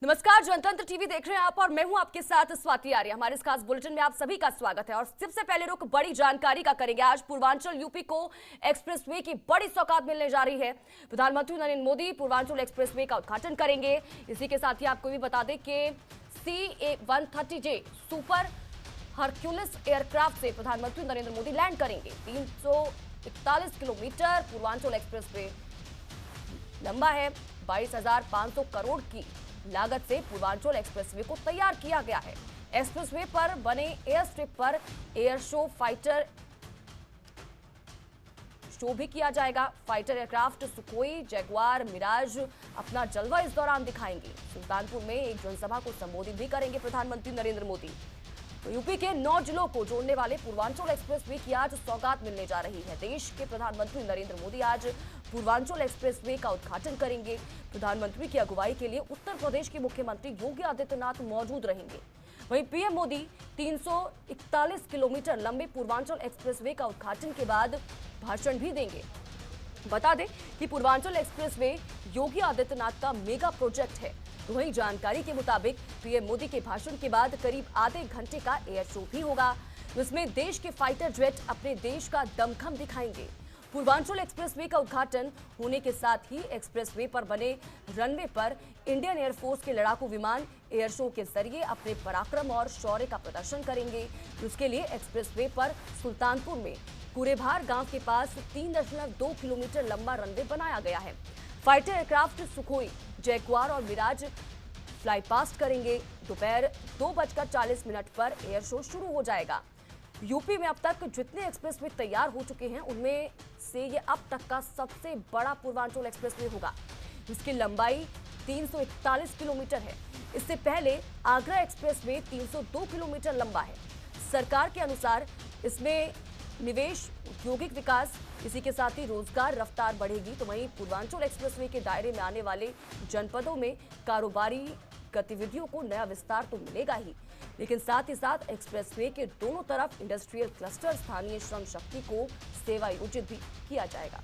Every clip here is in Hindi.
नमस्कार, जनतंत्र टीवी देख रहे हैं आप और मैं हूं आपके साथ स्वाति आर्य। हमारे इस खास बुलेटिन में आप सभी का स्वागत है और सबसे पहले रुख बड़ी जानकारी का करेंगे। आज पूर्वांचल यूपी को एक्सप्रेसवे की बड़ी सौगात मिलने जा रही है। प्रधानमंत्री नरेंद्र मोदी पूर्वांचल एक्सप्रेसवे का उद्घाटन करेंगे। इसी के साथ ही आपको भी बता दें कि CA-130J सुपर हरक्यूलिस एयरक्राफ्ट से प्रधानमंत्री नरेंद्र मोदी लैंड करेंगे। 341 किलोमीटर पूर्वांचल एक्सप्रेसवे लंबा है। 22,500 करोड़ की लागत से पूर्वांचल एक्सप्रेसवे को तैयार किया गया है। एक्सप्रेसवे पर बने एयर स्ट्रिप पर एयर शो, फाइटर शो भी किया जाएगा। Fighter aircraft Sukhoi, Jaguar, Mirage अपना जलवा इस दौरान दिखाएंगे। सुल्तानपुर में एक जनसभा को संबोधित भी करेंगे प्रधानमंत्री नरेंद्र मोदी। तो यूपी के 9 जिलों को जोड़ने वाले पूर्वांचल एक्सप्रेसवे की आज सौगात मिलने जा रही है। देश के प्रधानमंत्री नरेंद्र मोदी आज पूर्वांचल एक्सप्रेसवे का उद्घाटन करेंगे। प्रधानमंत्री की अगुवाई के लिए उत्तर प्रदेश के मुख्यमंत्री योगी आदित्यनाथ मौजूद रहेंगे। वहीं पीएम मोदी 341 किलोमीटर लंबे पूर्वांचल एक्सप्रेसवे का उद्घाटन के बाद भाषण भी देंगे। बता दें कि पूर्वांचल एक्सप्रेसवे योगी आदित्यनाथ का मेगा प्रोजेक्ट है। वहीं जानकारी के मुताबिक पीएम मोदी के भाषण के बाद करीब आधे घंटे का एयर शो भी होगा, जिसमें देश के फाइटर जेट अपने देश का दमखम दिखाएंगे। पूर्वांचल एक्सप्रेसवे का उद्घाटन होने के साथ ही एक्सप्रेसवे पर बने रनवे पर इंडियन एयरफोर्स के लड़ाकू विमान एयर शो के जरिए अपने पराक्रम और शौर्य का प्रदर्शन करेंगे। इसके लिए एक्सप्रेसवे पर सुल्तानपुर में कुरेभार गांव के पास 3.2 किलोमीटर लंबा रनवे बनाया गया है। फाइटर एयरक्राफ्ट सुखोई, जैगुआर और मिराज फ्लाई पास्ट करेंगे। दोपहर 2:40 पर एयर शो शुरू हो जाएगा। यूपी में अब तक जितने एक्सप्रेसवे तैयार हो चुके हैं उनमें से ये अब तक का सबसे बड़ा पूर्वांचल एक्सप्रेसवे होगा। इसकी लंबाई 341 किलोमीटर है। इससे पहले आगरा एक्सप्रेसवे 302 किलोमीटर लंबा है। सरकार के अनुसार इसमें निवेश, औद्योगिक विकास, इसी के साथ ही रोजगार रफ्तार बढ़ेगी। तो वहीं पूर्वांचल एक्सप्रेसवे के दायरे में आने वाले जनपदों में कारोबारी गतिविधियों को नया विस्तार तो मिलेगा ही, लेकिन साथ ही साथ एक्सप्रेसवे के दोनों तरफ इंडस्ट्रियल क्लस्टर, स्थानीय श्रम शक्ति को सेवायोजित भी किया जाएगा।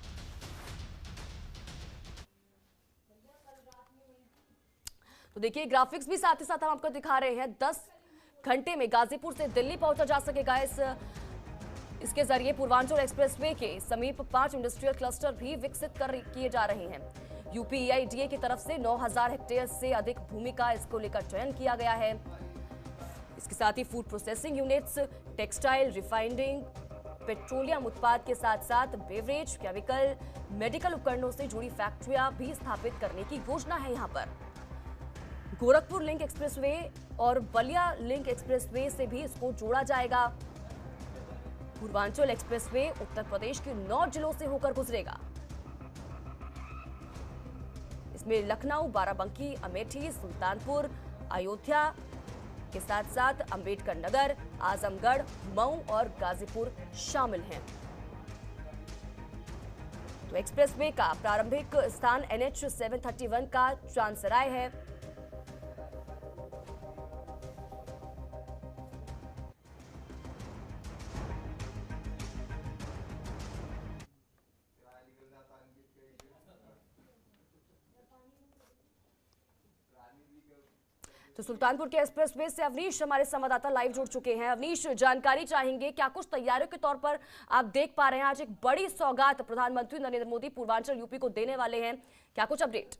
तो देखिए, ग्राफिक्स भी साथ ही साथ हम आपको दिखा रहे हैं। 10 घंटे में गाजीपुर से दिल्ली पहुंचा जा सकेगा। इसके जरिए पूर्वांचल एक्सप्रेसवे के समीप 5 इंडस्ट्रियल क्लस्टर भी विकसित किए जा रहे हैं। UPEIDA की तरफ से 9,000 हेक्टेयर से अधिक भूमि का इसको लेकर चयन किया गया है। इसके साथ ही food processing units, textile, refining, petroleum उत्पाद के साथ साथ बेवरेज, केमिकल, मेडिकल उपकरणों से जुड़ी फैक्ट्रियां भी स्थापित करने की योजना है। यहाँ पर गोरखपुर लिंक एक्सप्रेसवे और बलिया लिंक एक्सप्रेसवे से भी इसको जोड़ा जाएगा। पूर्वांचल एक्सप्रेसवे उत्तर प्रदेश के 9 जिलों से होकर गुजरेगा। इसमें लखनऊ, बाराबंकी, अमेठी, सुल्तानपुर, अयोध्या के साथ साथ अंबेडकर नगर, आजमगढ़, मऊ और गाजीपुर शामिल हैं। तो एक्सप्रेसवे का प्रारंभिक स्थान NH 731 का चांदसराय है। तो सुल्तानपुर के एक्सप्रेसवे से अवनीश हमारे संवाददाता लाइव जुड़ चुके हैं। अवनीश, जानकारी चाहेंगे, क्या कुछ तैयारियों के तौर पर आप देख पा रहे हैं? आज एक बड़ी सौगात प्रधानमंत्री नरेंद्र मोदी पूर्वांचल यूपी को देने वाले हैं, क्या कुछ अपडेट?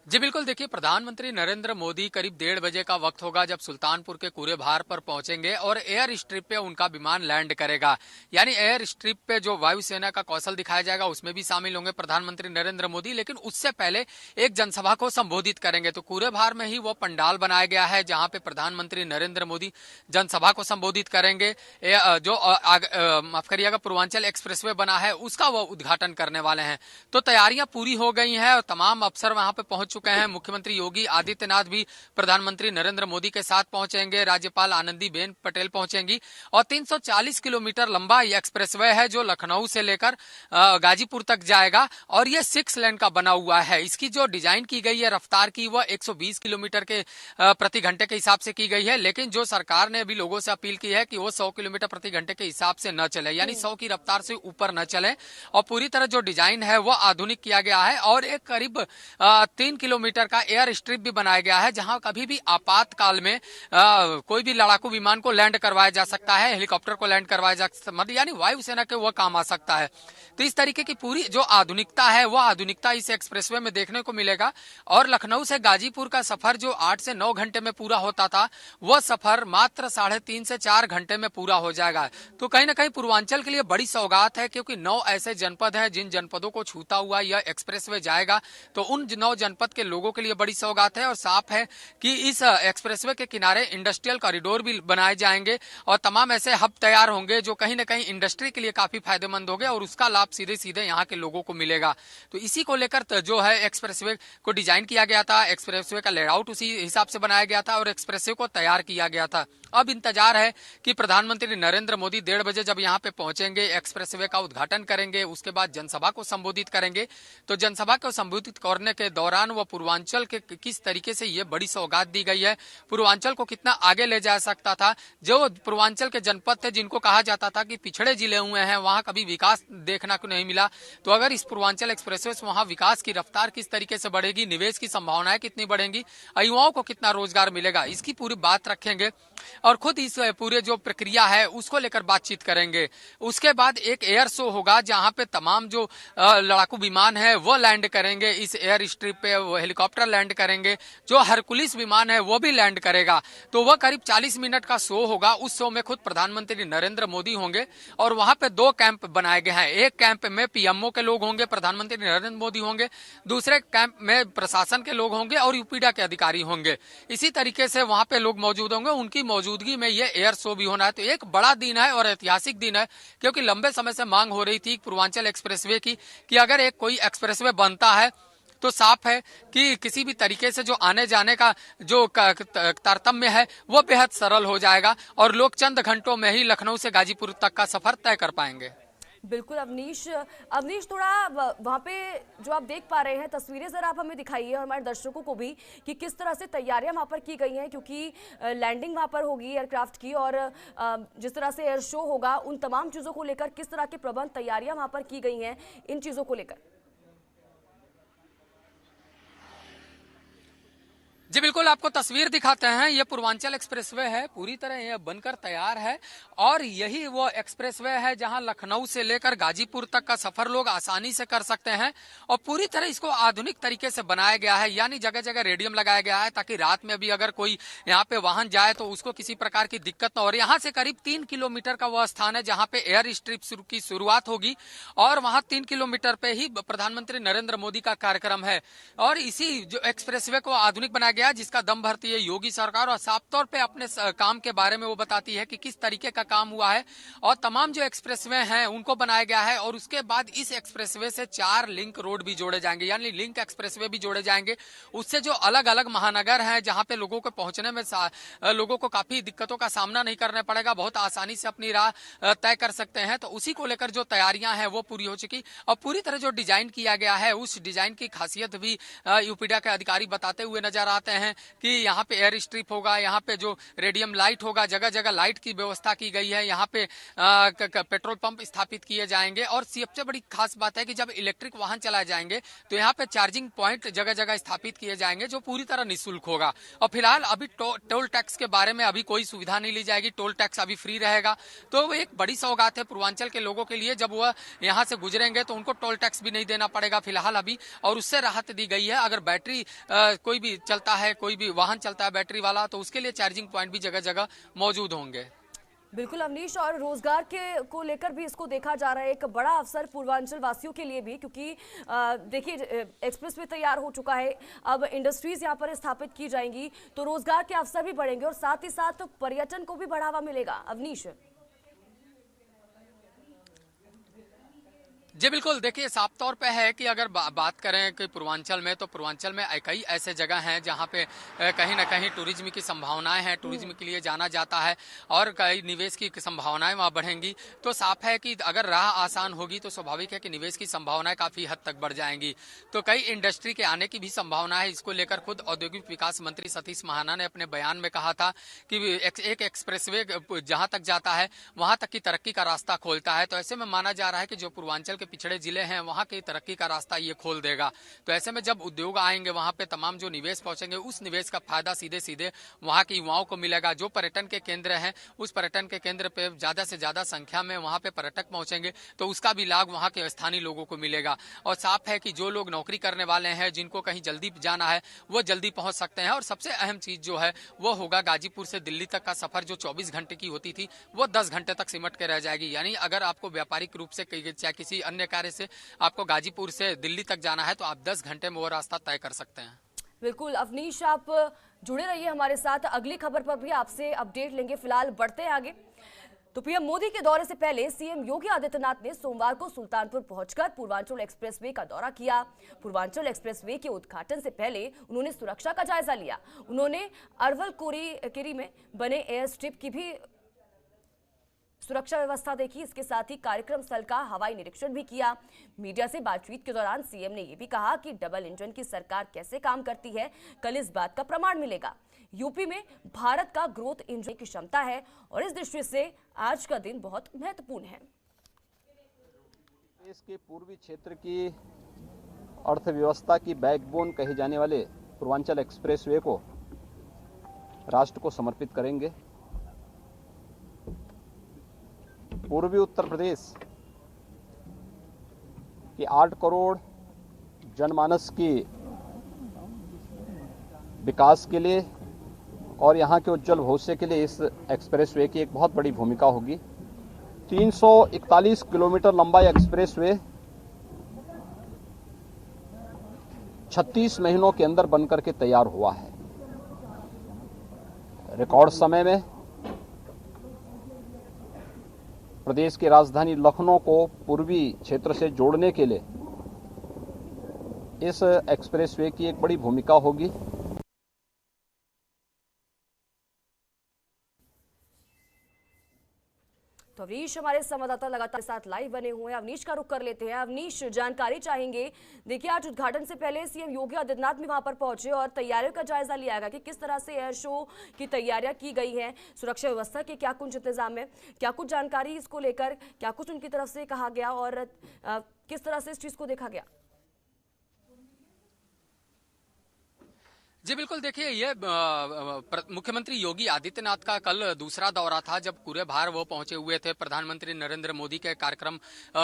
जी बिल्कुल, देखिए, प्रधानमंत्री नरेंद्र मोदी करीब 1:30 बजे का वक्त होगा जब सुल्तानपुर के कुरेभार पर पहुंचेंगे और एयर स्ट्रिप पे उनका विमान लैंड करेगा। यानी एयर स्ट्रिप पे जो वायुसेना का कौशल दिखाया जाएगा उसमें भी शामिल होंगे प्रधानमंत्री नरेंद्र मोदी, लेकिन उससे पहले एक जनसभा को संबोधित करेंगे। तो कुरेभार में ही वो पंडाल बनाया गया है जहां पे प्रधानमंत्री नरेंद्र मोदी जनसभा को संबोधित करेंगे। जो माफ करिएगा, पूर्वांचल एक्सप्रेसवे बना है उसका वो उद्घाटन करने वाले हैं। तो तैयारियां पूरी हो गई हैं और तमाम अफसर वहां पे पहुंच चुके हैं। मुख्यमंत्री योगी आदित्यनाथ भी प्रधानमंत्री नरेंद्र मोदी के साथ पहुंचेंगे, राज्यपाल आनंदीबेन पटेल पहुंचेंगी और 340 किलोमीटर लंबा ये एक्सप्रेसवे है जो लखनऊ से लेकर गाजीपुर तक जाएगा और ये 6 लेन का बना हुआ है। इसकी जो डिजाइन की गई है रफ्तार की वह 120 किलोमीटर के प्रति घंटे के हिसाब से की गई है, लेकिन जो सरकार ने अभी लोगों से अपील की है कि वो 100 किलोमीटर प्रति घंटे के हिसाब से न चले, यानी 100 की रफ्तार से ऊपर न चले और पूरी तरह जो डिजाइन है वो आधुनिक किया गया है और एक करीब 3 किलोमीटर का एयर स्ट्रिप भी बनाया गया है जहां कभी भी आपातकाल में कोई भी लड़ाकू विमान को लैंड करवाया जा सकता है, हेलीकॉप्टर को लैंड करवाया जा सकता है, यानी वायुसेना के वो काम आ सकता है। तो इस तरीके की पूरी जो आधुनिकता है वो आधुनिकता इस एक्सप्रेसवे में देखने को मिलेगा और लखनऊ से गाजीपुर का सफर जो 8 से 9 घंटे में पूरा होता था वो सफर मात्र 3.5 से 4 घंटे में पूरा हो जाएगा। तो कहीं ना कहीं पूर्वांचल के लिए बड़ी सौगात है, क्योंकि 9 ऐसे जनपद हैं जिन जनपदों को छूता हुआ यह एक्सप्रेसवे जाएगा, तो उन 9 जनपद के लोगों के लिए बड़ी सौगात है। और साफ है कि इस एक्सप्रेसवे के किनारे इंडस्ट्रियल कॉरिडोर भी बनाए जाएंगे और तमाम ऐसे हब तैयार होंगे जो कहीं ना कहीं इंडस्ट्री के लिए काफी फायदेमंद होंगे और उसका लाभ सीधे सीधे यहाँ के लोगों को मिलेगा। तो इसी को लेकर जो है एक्सप्रेसवे को डिजाइन किया गया था, एक्सप्रेसवे का लेआउट उसी हिसाब से बनाया गया था और एक्सप्रेसवे को तैयार किया गया था। अब इंतजार है कि प्रधानमंत्री नरेंद्र मोदी 1:30 बजे जब यहाँ पे पहुंचेंगे, एक्सप्रेसवे का उद्घाटन करेंगे, उसके बाद जनसभा को संबोधित करेंगे। तो जनसभा को संबोधित करने के दौरान वो पूर्वांचल के किस तरीके से ये बड़ी सौगात दी गई है, पूर्वांचल को कितना आगे ले जा सकता था। जो पूर्वांचल के जनपद थे जिनको कहा जाता था कि पिछड़े जिले हुए हैं, वहां कभी विकास देखना को नहीं मिला, तो अगर इस पूर्वांचल एक्सप्रेसवे से वहां विकास की रफ्तार किस तरीके से बढ़ेगी, निवेश की संभावनाएं कितनी बढ़ेंगी, युवाओं को कितना रोजगार मिलेगा, इसकी पूरी बात रखेंगे और खुद इस पूरे जो प्रक्रिया है उसको लेकर बातचीत करेंगे। उसके बाद एक एयर शो होगा जहां पे तमाम जो लड़ाकू विमान है वो लैंड करेंगे इस एयर स्ट्रिप पे, वो हेलीकॉप्टर लैंड करेंगे, जो हरकुलिस विमान है वो भी लैंड करेगा। तो वह करीब 40 मिनट का शो होगा। उस शो में खुद प्रधानमंत्री नरेंद्र मोदी होंगे और वहां पे 2 कैंप बनाए गए हैं। एक कैंप में पीएमओ के लोग होंगे, प्रधानमंत्री नरेंद्र मोदी होंगे, दूसरे कैंप में प्रशासन के लोग होंगे और यूपीडा के अधिकारी होंगे। इसी तरीके से वहां पे लोग मौजूद होंगे, उनकी मौजूदगी में ये एयर शो भी होना है। तो एक बड़ा दिन है और ऐतिहासिक दिन है, क्योंकि लंबे समय से मांग हो रही थी पूर्वांचल एक्सप्रेसवे की कि अगर एक कोई एक्सप्रेसवे बनता है तो साफ है कि किसी भी तरीके से जो आने जाने का जो तारतम्य है वो बेहद सरल हो जाएगा और लोग चंद घंटों में ही लखनऊ से गाजीपुर तक का सफर तय कर पाएंगे। बिल्कुल अवनीश थोड़ा वहाँ पे जो आप देख पा रहे हैं तस्वीरें जरा आप हमें दिखाइए और हमारे दर्शकों को भी कि किस तरह से तैयारियां वहाँ पर की गई हैं, क्योंकि लैंडिंग वहाँ पर होगी एयरक्राफ्ट की और जिस तरह से एयर शो होगा उन तमाम चीज़ों को लेकर किस तरह के प्रबंध तैयारियां वहाँ पर की गई हैं इन चीज़ों को लेकर। जी बिल्कुल, आपको तस्वीर दिखाते हैं। ये पूर्वांचल एक्सप्रेसवे है, पूरी तरह यह बनकर तैयार है और यही वो एक्सप्रेसवे है जहां लखनऊ से लेकर गाजीपुर तक का सफर लोग आसानी से कर सकते हैं और पूरी तरह इसको आधुनिक तरीके से बनाया गया है, यानी जगह जगह रेडियम लगाया गया है ताकि रात में भी अगर कोई यहाँ पे वाहन जाए तो उसको किसी प्रकार की दिक्कत न हो। और यहाँ से करीब 3 किलोमीटर का वह स्थान है जहाँ पे एयर स्ट्रिप की शुरुआत होगी और वहाँ 3 किलोमीटर पे ही प्रधानमंत्री नरेंद्र मोदी का कार्यक्रम है। और इसी जो एक्सप्रेसवे को आधुनिक बनाया गया जिसका दम भरती है योगी सरकार और साफ तौर पे अपने काम के बारे में वो बताती है कि किस तरीके का काम हुआ है और तमाम जो एक्सप्रेसवे हैं उनको बनाया गया है। और उसके बाद इस एक्सप्रेसवे से 4 लिंक रोड भी जोड़े जाएंगे, यानी लिंक एक्सप्रेसवे भी जोड़े जाएंगे। उससे जो अलग अलग महानगर हैं जहां पे लोगों को पहुंचने में लोगों को काफी दिक्कतों का सामना नहीं करना पड़ेगा, बहुत आसानी से अपनी राह तय कर सकते हैं। तो उसी को लेकर जो तैयारियां हैं वो पूरी हो चुकी और पूरी तरह जो डिजाइन किया गया है उस डिजाइन की खासियत भी यूपीडा के अधिकारी बताते हुए नजर आते हैं कि यहाँ पे एयर स्ट्रिप होगा, यहाँ पे जो रेडियम लाइट होगा, जगह जगह लाइट की व्यवस्था की गई है, यहाँ पे पेट्रोल पंप स्थापित किए जाएंगे और सबसे बड़ी खास बात है कि जब इलेक्ट्रिक वाहन चलाए जाएंगे तो यहाँ पे चार्जिंग पॉइंट जगह जगह स्थापित किए जाएंगे जो पूरी तरह निःशुल्क होगा। और फिलहाल अभी टोल टैक्स के बारे में अभी कोई सुविधा नहीं ली जाएगी, टोल टैक्स अभी फ्री रहेगा। तो एक बड़ी सौगात है पूर्वांचल के लोगों के लिए, जब वह यहाँ से गुजरेंगे तो उनको टोल टैक्स भी नहीं देना पड़ेगा फिलहाल अभी, और उससे राहत दी गई है। अगर बैटरी कोई भी चलता है, कोई भी वाहन चलता है बैटरी वाला, तो उसके लिए चार्जिंग पॉइंट भी जगह जगह मौजूद होंगे। बिल्कुल अवनीश, और रोजगार के को लेकर भी इसको देखा जा रहा है, एक बड़ा अवसर पूर्वांचल वासियों के लिए भी, क्योंकि देखिए एक्सप्रेसवे तैयार हो चुका है, अब इंडस्ट्रीज यहाँ पर स्थापित की जाएंगी तो रोजगार के अवसर भी बढ़ेंगे और साथ ही साथ पर्यटन को भी बढ़ावा मिलेगा। अवनीश जी बिल्कुल, देखिए साफ तौर पे है कि अगर बात करें कि पूर्वांचल में, तो पूर्वांचल में कई ऐसे जगह हैं जहां पे कहीं ना कहीं टूरिज्म की संभावनाएं हैं, टूरिज्म के लिए जाना जाता है और कई निवेश की संभावनाएं वहां बढ़ेंगी। तो साफ है कि अगर राह आसान होगी तो स्वाभाविक है कि निवेश की संभावनाएं काफी हद तक बढ़ जाएंगी। तो कई इंडस्ट्री के आने की भी संभावना है। इसको लेकर खुद औद्योगिक विकास मंत्री सतीश महाना ने अपने बयान में कहा था कि एक एक्सप्रेसवे जहां तक जाता है वहां तक की तरक्की का रास्ता खोलता है। तो ऐसे में माना जा रहा है कि जो पूर्वांचल पिछड़े जिले हैं वहां की तरक्की का रास्ता ये खोल देगा। तो ऐसे में जब उद्योग आएंगे वहां पे तमाम जो निवेश पहुंचेंगे, उस निवेश का फायदा सीधे सीधे वहां के युवाओं को मिलेगा। जो पर्यटन के केंद्र हैं, उस पर्यटन के केंद्र पे ज्यादा से ज्यादा संख्या में वहां पे पर्यटक पहुंचेंगे तो उसका भी लाभ वहां के स्थानीय लोगों को मिलेगा। और साफ है कि जो लोग नौकरी करने वाले हैं, जिनको कहीं जल्दी जाना है, वो जल्दी पहुंच सकते हैं। और सबसे अहम चीज जो है वो होगा गाजीपुर से दिल्ली तक का सफर जो 24 घंटे की होती थी वो 10 घंटे तक सिमट के रह जाएगी। यानी अगर आपको व्यापारिक रूप से चाहे किसी अन्य कार्य से आपको गाजीपुर से दिल्ली तक जाना है तो आप 10 घंटे में वो रास्ता तय कर सकते हैं। बिल्कुल अवनीश, आप जुड़े रहिए हमारे साथ, अगली खबर पर भी आपसे अपडेट लेंगे। फिलहाल बढ़ते हैं आगे। तो पीएम मोदी के दौरे से पहले सीएम योगी आदित्यनाथ ने सोमवार को सुल्तानपुर पहुंचकर पूर्वांचल एक्सप्रेसवे का दौरा किया। पूर्वांचल एक्सप्रेसवे के उद्घाटन से पहले उन्होंने सुरक्षा का जायजा लिया। उन्होंने अरवल केरी में बने एयर स्ट्रिप की भी सुरक्षा व्यवस्था देखी। इसके साथ ही कार्यक्रम स्थल का हवाई निरीक्षण भी किया। मीडिया से बातचीत के दौरान सीएम ने यह भी कहा कि डबल इंजन की सरकार कैसे काम करती है, कल इस बात का प्रमाण मिलेगा। यूपी में भारत का ग्रोथ इंजन की क्षमता है और इस दृष्टि से आज का दिन बहुत महत्वपूर्ण है। देश के पूर्वी क्षेत्र की अर्थव्यवस्था की बैकबोन कहे जाने वाले पूर्वांचल एक्सप्रेसवे को राष्ट्र को समर्पित करेंगे। पूर्वी उत्तर प्रदेश की 8 करोड़ जनमानस की विकास के लिए और यहाँ के उज्जवल भविष्य के लिए इस एक्सप्रेसवे की एक बहुत बड़ी भूमिका होगी। 341 किलोमीटर लंबा एक्सप्रेसवे 36 महीनों के अंदर बनकर के तैयार हुआ है। रिकॉर्ड समय में प्रदेश की राजधानी लखनऊ को पूर्वी क्षेत्र से जोड़ने के लिए इस एक्सप्रेसवे की एक बड़ी भूमिका होगी। तो अवनीश हमारे संवाददाता लगातार साथ लाइव बने हुए हैं। अवनीश का रुख कर लेते हैं। अवनीश, जानकारी चाहेंगे। देखिए, आज उद्घाटन से पहले सीएम योगी आदित्यनाथ भी वहां पर पहुंचे और तैयारियों का जायजा लिया गया कि किस तरह से एयर शो की तैयारियां की गई हैं, सुरक्षा व्यवस्था के क्या कुछ इंतजाम है, क्या कुछ जानकारी इसको लेकर, क्या कुछ उनकी तरफ से कहा गया और किस तरह से इस चीज को देखा गया। जी बिल्कुल, देखिए ये मुख्यमंत्री योगी आदित्यनाथ का कल दूसरा दौरा था जब पूरे भार वो पहुंचे हुए थे। प्रधानमंत्री नरेंद्र मोदी के कार्यक्रम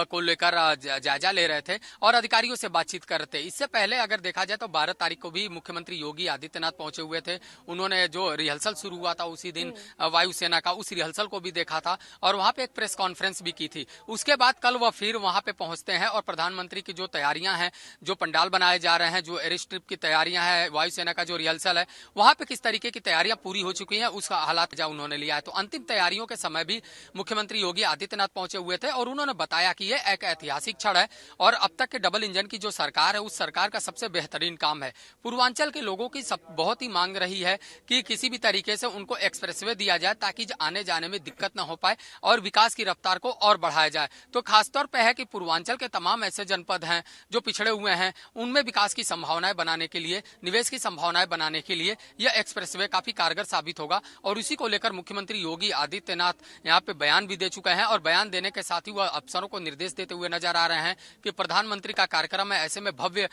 को लेकर जायजा ले रहे थे और अधिकारियों से बातचीत कर रहे थे। इससे पहले अगर देखा जाए तो 12 तारीख को भी मुख्यमंत्री योगी आदित्यनाथ पहुंचे हुए थे। उन्होंने जो रिहर्सल शुरू हुआ था उसी दिन वायुसेना का, उस रिहर्सल को भी देखा था और वहां पे एक प्रेस कॉन्फ्रेंस भी की थी। उसके बाद कल वह फिर वहां पे पहुंचते हैं और प्रधानमंत्री की जो तैयारियां हैं, जो पंडाल बनाए जा रहे हैं, जो एयर स्ट्रिप की तैयारियां हैं, वायुसेना का जो रिहर्सल है, वहां पे किस तरीके की तैयारियां पूरी हो चुकी हैं उसका हालात जा उन्होंने लिया है। तो अंतिम तैयारियों के समय भी मुख्यमंत्री योगी आदित्यनाथ पहुंचे हुए थे और उन्होंने बताया कि यह एक ऐतिहासिक क्षण है और अब तक के डबल इंजन की जो सरकार है उस सरकार का सबसे बेहतरीन काम है। पूर्वांचल के लोगों की बहुत ही मांग रही है कि किसी भी तरीके से उनको एक्सप्रेसवे दिया जाए ताकि आने जाने में दिक्कत न हो पाए और विकास की रफ्तार को और बढ़ाया जाए। तो खासतौर पर है कि पूर्वांचल के तमाम ऐसे जनपद हैं जो पिछड़े हुए हैं, उनमें विकास की संभावनाएं बनाने के लिए, निवेश की संभावनाएं बनाने के लिए यह एक्सप्रेसवे काफी कारगर साबित होगा। और इसी को लेकर मुख्यमंत्री योगी आदित्यनाथ यहाँ पे बयान भी दे चुके हैं और बयान देने के साथ ही वह अफसरों को निर्देश देते हुए नजर आ रहे हैं कि प्रधानमंत्री का कार्यक्रम है, ऐसे में भव्य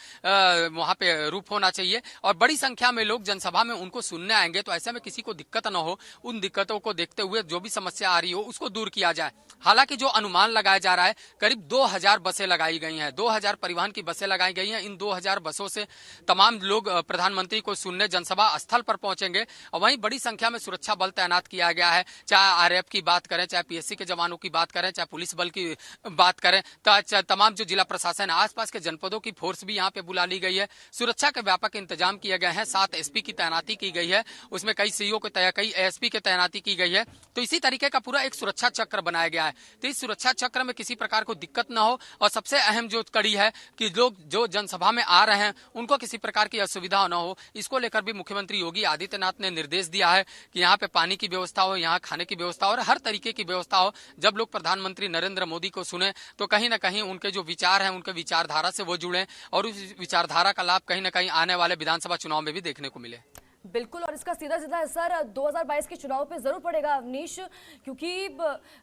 वहां पे रूप होना चाहिए और बड़ी संख्या में लोग जनसभा में उनको सुनने आएंगे। तो ऐसे में किसी को दिक्कत न हो, उन दिक्कतों को देखते हुए जो भी समस्या आ रही हो उसको दूर किया जाए। हालांकि जो अनुमान लगाया जा रहा है, करीब 2000 बसें लगाई गई हैं, 2000 परिवहन की बसें लगाई गई हैं। इन 2000 बसों से तमाम लोग प्रधानमंत्री को सुनने जनसभा स्थल पर पहुंचेंगे। और वहीं बड़ी संख्या में सुरक्षा बल तैनात किया गया है, चाहे आरएएफ की बात करें, चाहे पीएससी के जवानों की बात करें, चाहे पुलिस बल की बात करें, तो तमाम जो जिला प्रशासन आसपास के जनपदों की फोर्स भी यहाँ पे बुला ली गई है। सुरक्षा के व्यापक इंतजाम किए गए हैं, 7 एसपी की तैनाती की गई है, उसमें कई सीओ को कई एएसपी की तैनाती की गई है। तो इसी तरीके का पूरा एक सुरक्षा चक्र बनाया गया है। तो इस सुरक्षा चक्र में किसी प्रकार को दिक्कत न हो, और सबसे अहम जो कड़ी है कि लोग जो जनसभा में आ रहे हैं उनको किसी प्रकार की असुविधा न हो, इसको लेकर भी मुख्यमंत्री योगी आदित्यनाथ ने निर्देश दिया है कि यहाँ पे पानी की व्यवस्था हो, यहाँ खाने की व्यवस्था हो और हर तरीके की व्यवस्था हो। जब लोग प्रधानमंत्री नरेंद्र मोदी को सुने तो कहीं ना कहीं उनके जो विचार हैं, उनके विचारधारा से वो जुड़े और उस विचारधारा का लाभ कहीं ना कहीं आने वाले विधानसभा चुनाव में भी देखने को मिले। बिल्कुल, और इसका सीधा सीधा असर 2022 के चुनाव पे जरूर पड़ेगा अवनीश, क्योंकि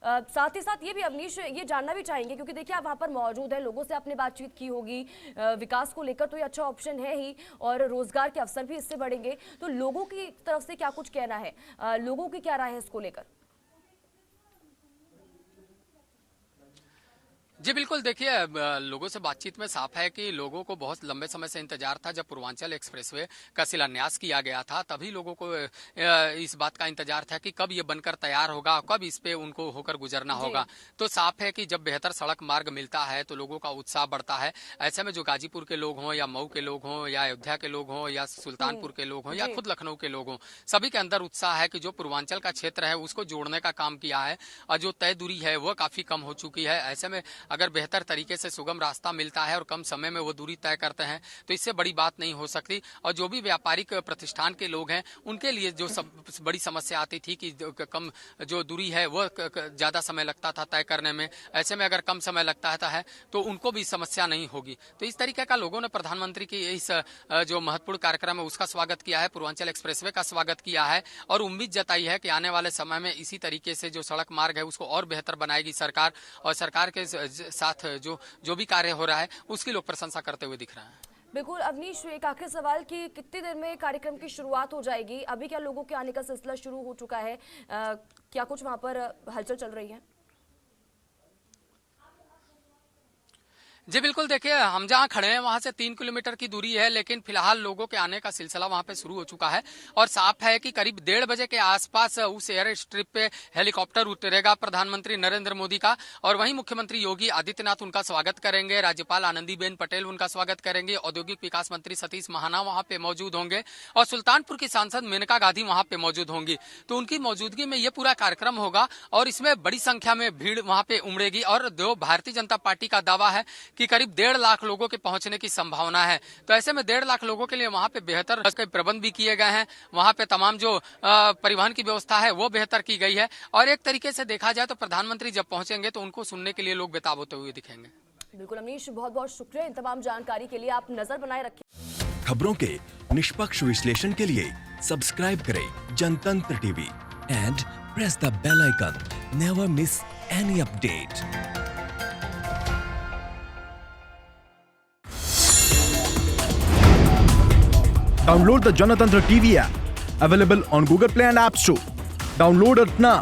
साथ ही साथ ये भी अवनीश ये जानना भी चाहेंगे, क्योंकि देखिए आप वहाँ पर मौजूद हैं, लोगों से आपने बातचीत की होगी, विकास को लेकर तो ये अच्छा ऑप्शन है ही और रोजगार के अवसर भी इससे बढ़ेंगे। तो लोगों की तरफ से क्या कुछ कहना है, लोगों की क्या राय है इसको लेकर? जी बिल्कुल, देखिए लोगों से बातचीत में साफ है कि लोगों को बहुत लंबे समय से इंतजार था। जब पूर्वांचल एक्सप्रेसवे का शिलान्यास किया गया था तभी लोगों को इस बात का इंतजार था कि कब ये बनकर तैयार होगा, कब इस पे उनको होकर गुजरना होगा। तो साफ है कि जब बेहतर सड़क मार्ग मिलता है तो लोगों का उत्साह बढ़ता है। ऐसे में जो गाजीपुर के लोग हों या मऊ के लोग हों या अयोध्या के लोग हों या सुल्तानपुर के लोग हों या खुद लखनऊ के लोग हों, सभी के अंदर उत्साह है कि जो पूर्वांचल का क्षेत्र है उसको जोड़ने का काम किया है और जो तय दूरी है वो काफी कम हो चुकी है। ऐसे में अगर बेहतर तरीके से सुगम रास्ता मिलता है और कम समय में वो दूरी तय करते हैं तो इससे बड़ी बात नहीं हो सकती। और जो भी व्यापारिक प्रतिष्ठान के लोग हैं उनके लिए जो सब बड़ी समस्या आती थी कि कम जो दूरी है वो ज्यादा समय लगता था तय करने में, ऐसे में अगर कम समय लगता है तो उनको भी समस्या नहीं होगी। तो इस तरीके का लोगों ने प्रधानमंत्री की इस जो महत्वपूर्ण कार्यक्रम है उसका स्वागत किया है, पूर्वांचल एक्सप्रेसवे का स्वागत किया है और उम्मीद जताई है कि आने वाले समय में इसी तरीके से जो सड़क मार्ग है उसको और बेहतर बनाएगी सरकार, और सरकार के साथ जो भी कार्य हो रहा है उसकी लोग प्रशंसा करते हुए दिख रहे हैं। बिल्कुल अवनीश, एक आखिर सवाल कि कितनी देर में कार्यक्रम की शुरुआत हो जाएगी? अभी क्या लोगों के आने का सिलसिला शुरू हो चुका है? क्या कुछ वहां पर हलचल चल रही है? जी बिल्कुल, देखिए हम जहां खड़े हैं वहां से 3 किलोमीटर की दूरी है, लेकिन फिलहाल लोगों के आने का सिलसिला वहां पे शुरू हो चुका है और साफ है कि करीब 1:30 बजे के आसपास उस एयर स्ट्रिप पे हेलीकॉप्टर उतरेगा प्रधानमंत्री नरेंद्र मोदी का, और वहीं मुख्यमंत्री योगी आदित्यनाथ उनका स्वागत करेंगे, राज्यपाल आनंदीबेन पटेल उनका स्वागत करेंगे, औद्योगिक विकास मंत्री सतीश महाना वहां पे मौजूद होंगे और सुल्तानपुर की सांसद मेनका गांधी वहां पे मौजूद होंगी। तो उनकी मौजूदगी में ये पूरा कार्यक्रम होगा और इसमें बड़ी संख्या में भीड़ वहां पे उमड़ेगी। और जो भारतीय जनता पार्टी का दावा है कि करीब 1.5 लाख लोगों के पहुंचने की संभावना है, तो ऐसे में 1.5 लाख लोगों के लिए वहां पे बेहतर प्रबंध भी किए गए हैं। वहां पे तमाम जो परिवहन की व्यवस्था है वो बेहतर की गई है और एक तरीके से देखा जाए तो प्रधानमंत्री जब पहुंचेंगे तो उनको सुनने के लिए लोग बेताब होते हुए दिखेंगे। बिल्कुल अमनीश, बहुत बहुत शुक्रिया इन तमाम जानकारी के लिए। आप नजर बनाए रखें। खबरों के निष्पक्ष विश्लेषण के लिए सब्सक्राइब करें Janatantra TV and press the bell icon. Never miss any update. Download the Janatantra TV app, available on Google Play and App Store. Download it now.